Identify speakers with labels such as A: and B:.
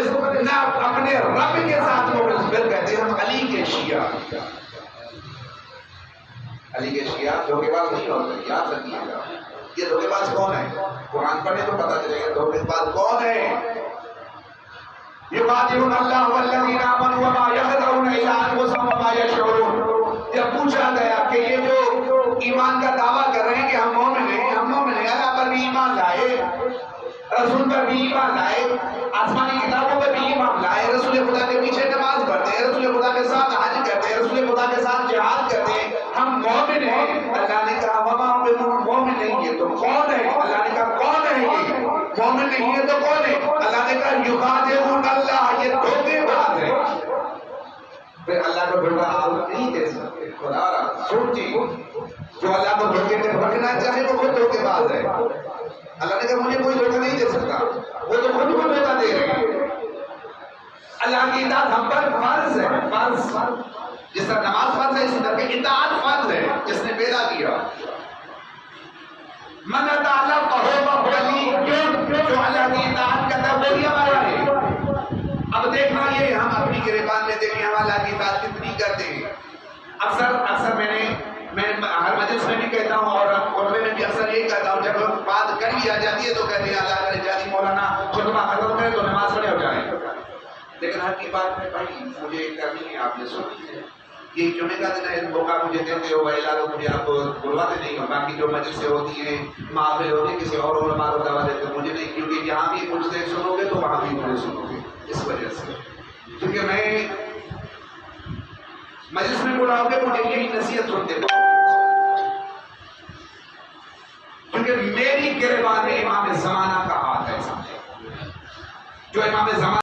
A: مخلص نہ اپنے رب کے ساتھ مخلص، پھر کہتے ہیں ہم علی کے شیعہ۔ علی کے شیعہ دھوکے باز نہیں ہوتے، یاد رکھیے گا۔ یہ دھوکے باز کون ہے؟ قرآن پڑھے تو پتہ چلے گا دھوکے باز کون ہے۔ یخادعون اللہ والذین آمنوا وما یخدعون الا انفسهم وما یشعرون۔ جب پوچھا گیا کہ یہ جو ایمان کا دعویٰ کر رہے ہیں کہ ہم مومن ہیں، ہم مومن ہیں، اللہ پر بھی ایمان لائے، رسول پر بھی ایمان لائے، آسمانی کتابوں پر بھی ایمان لائے، رسول خدا کے پیچھے نماز پڑھتے ہیں، رسول خدا کے ساتھ حج کرتے ہیں، رسول خدا کے ساتھ جہاد کرتے ہیں، ہم مومن ہیں۔ اللہ نے کہا وما ہم مومن نہیں ہے تو کون ہے؟ اللہ نے کہا کون ہے یہ؟ مومن نہیں ہے تو کون ہے؟ اللہ نے کہا یخادعون اللہ، یہ دھوکے باز ہے۔ پھر اللہ کو دھوکہ آپ نہیں دے سکتے۔ خدا را سوچی، جو اللہ کو دھوکے میں رکھنا چاہے وہ خود دھوکے باز ہے۔ اللہ نے کہا مجھے کوئی دھوکہ نہیں دے سکتا، وہ تو خود کو دھوکہ دے رہے ہیں۔ اللہ کی اطاعت ہم پر فرض ہے، فرض۔ جس طرح نماز فرض ہے اسی طرح اطاعت فرض ہے جس نے پیدا کیا۔ من اطاع فهو ولی، جو اللہ کی اطاعت کرتا ہے وہی ہمارا ہے۔ اب دیکھنا یہ ہم اپنی گریبان میں دیکھیں ہم اللہ کی اطاعت کتنی کرتے ہیں۔ اکثر میں ہر مجلس میں بھی کہتا ہوں اور خطبے میں بھی اکثر یہی کہتا ہوں، جب بات کری آ جاتی ہے تو کہتے ہیں اللہ کرے جاتی مولانا خطبہ ختم کرے تو نماز پڑھے ہو جائے۔ لیکن ہر کی بات میں بھائی مجھے کرنی ہے، آپ نے سنی ہے، یہ جمعے کا دن ہے، موقع مجھے دیتے ہو بھائی تو مجھے آپ بلواتے نہیں ہو۔ باقی جو مجلسیں ہوتی ہیں محافل ہوتی ہیں کسی اور علماء کو دعوت دیتے مجھے نہیں، کیونکہ یہاں بھی مجھ سے سنو گے تو وہاں بھی مجھے سنو گے۔ اس وجہ سے کیونکہ میں مجلس میں بلاؤ گے مجھے یہی نصیحت سنتے ہو، کیونکہ میری گریبان میں امام زمانہ کا ہاتھ ہے، جو امام زمانہ